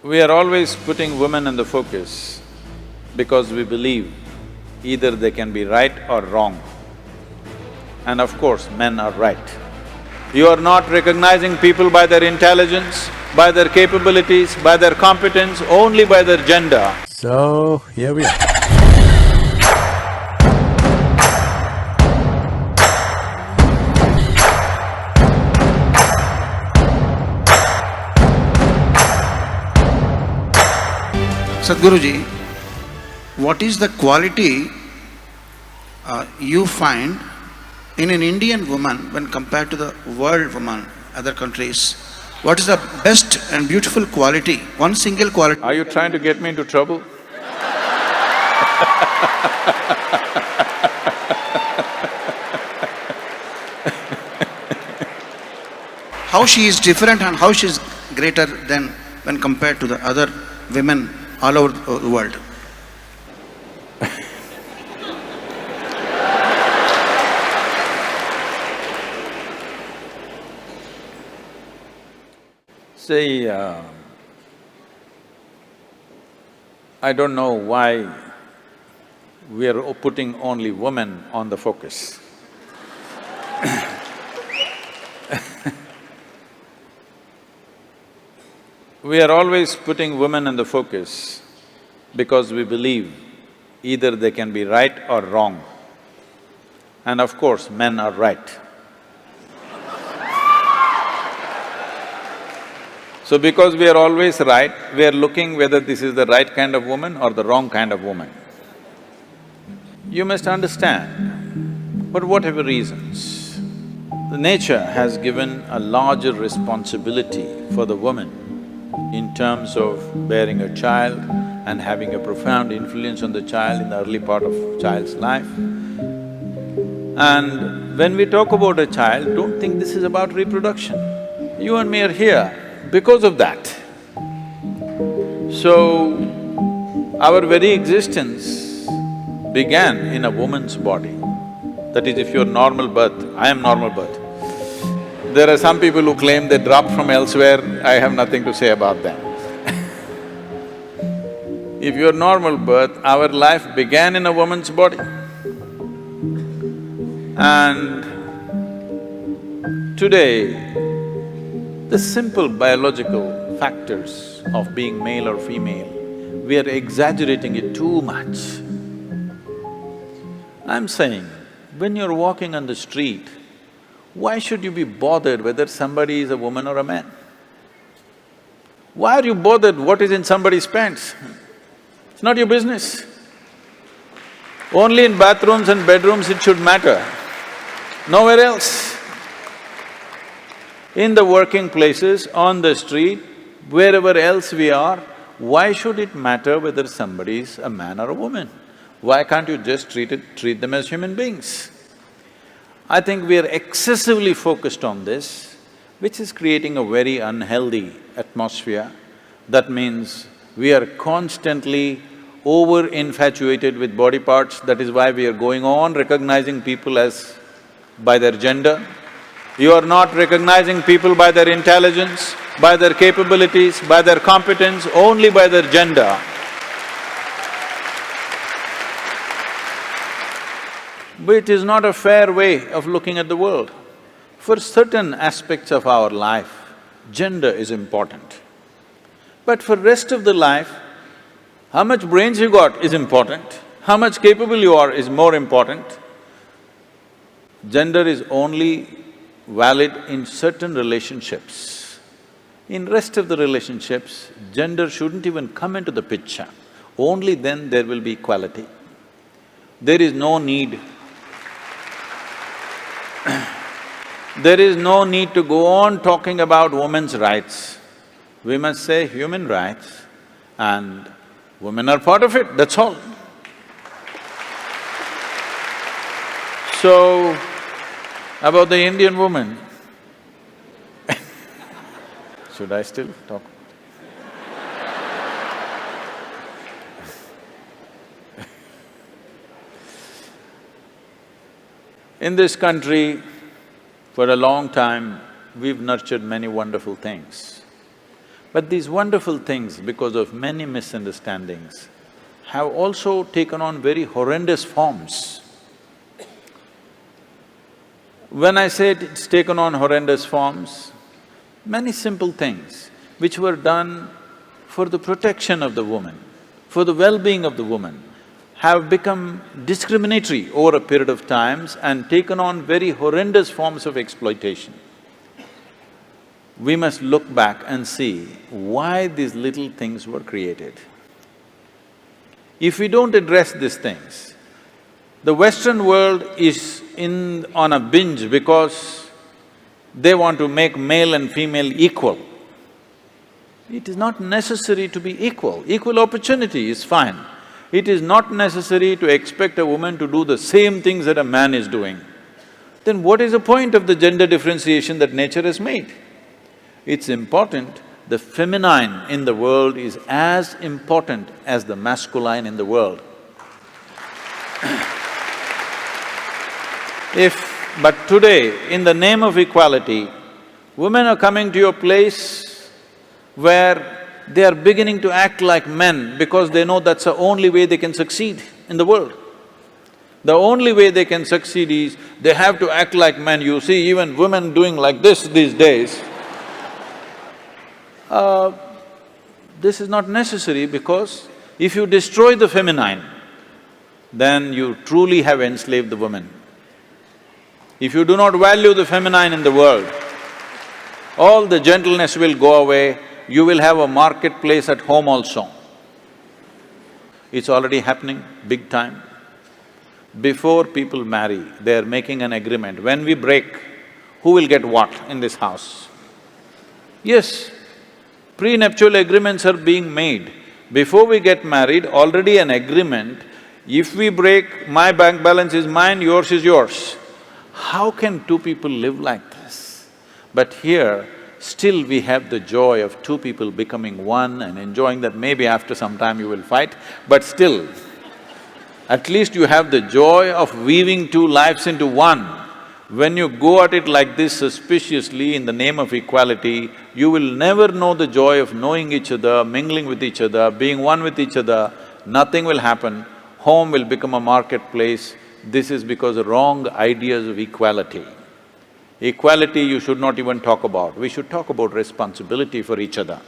We are always putting women in the focus because we believe either they can be right or wrong. And of course, men are right. You are not recognizing people by their intelligence, by their capabilities, by their competence, only by their gender. So, here we are. Sadhguruji, what is the quality you find in an Indian woman when compared to the world woman, other countries? What is the best and beautiful quality, one single quality? Are you trying to get me into trouble? How she is different and how she is greater than when compared to the other women all over the world? See, I don't know why we are putting only women on the focus. We are always putting women in the focus because we believe either they can be right or wrong. And of course, men are right. So because we are always right, we are looking whether this is the right kind of woman or the wrong kind of woman. You must understand, for whatever reasons, the nature has given a larger responsibility for the woman in terms of bearing a child and having a profound influence on the child in the early part of child's life. And when we talk about a child, don't think this is about reproduction. You and me are here because of that. So, our very existence began in a woman's body. That is, if you're normal birth, I am normal birth. There are some people who claim they dropped from elsewhere, I have nothing to say about them. If you're normal birth, our life began in a woman's body. And today, the simple biological factors of being male or female, we are exaggerating it too much. I'm saying, when you're walking on the street, why should you be bothered whether somebody is a woman or a man? Why are you bothered what is in somebody's pants? It's not your business. Only in bathrooms and bedrooms it should matter, nowhere else. In the working places, on the street, wherever else we are, why should it matter whether somebody is a man or a woman? Why can't you just treat them as human beings? I think we are excessively focused on this, which is creating a very unhealthy atmosphere. That means we are constantly over-infatuated with body parts, that is why we are going on recognizing people as by their gender. You are not recognizing people by their intelligence, by their capabilities, by their competence, only by their gender. But it is not a fair way of looking at the world. For certain aspects of our life, gender is important. But for rest of the life, how much brains you got is important, how much capable you are is more important. Gender is only valid in certain relationships. In rest of the relationships, gender shouldn't even come into the picture. Only then there will be equality. There is no need there is no need to go on talking about women's rights. We must say human rights and women are part of it, that's all. So, about the Indian woman, should I still talk? In this country, for a long time, we've nurtured many wonderful things. But these wonderful things, because of many misunderstandings, have also taken on very horrendous forms. When I say it's taken on horrendous forms, many simple things which were done for the protection of the woman, for the well-being of the woman, have become discriminatory over a period of times and taken on very horrendous forms of exploitation. We must look back and see why these little things were created. If we don't address these things, the Western world is on a binge because they want to make male and female equal. It is not necessary to be equal. Equal opportunity is fine. It is not necessary to expect a woman to do the same things that a man is doing. Then what is the point of the gender differentiation that nature has made? It's important. The feminine in the world is as important as the masculine in the world. But today, in the name of equality, women are coming to a place where they are beginning to act like men because they know that's the only way they can succeed in the world. The only way they can succeed is they have to act like men. You see even women doing like this these days. This is not necessary because if you destroy the feminine, then you truly have enslaved the woman. If you do not value the feminine in the world, all the gentleness will go away, you will have a marketplace at home also. It's already happening big time. Before people marry, they're making an agreement. When we break, who will get what in this house? Yes, prenuptial agreements are being made. Before we get married, already an agreement, if we break, my bank balance is mine, yours is yours. How can two people live like this? But here, still we have the joy of two people becoming one and enjoying that. Maybe after some time you will fight, but still, at least you have the joy of weaving two lives into one. When you go at it like this suspiciously in the name of equality, you will never know the joy of knowing each other, mingling with each other, being one with each other. Nothing will happen. Home will become a marketplace. This is because of wrong ideas of equality. Equality you should not even talk about. We should talk about responsibility for each other.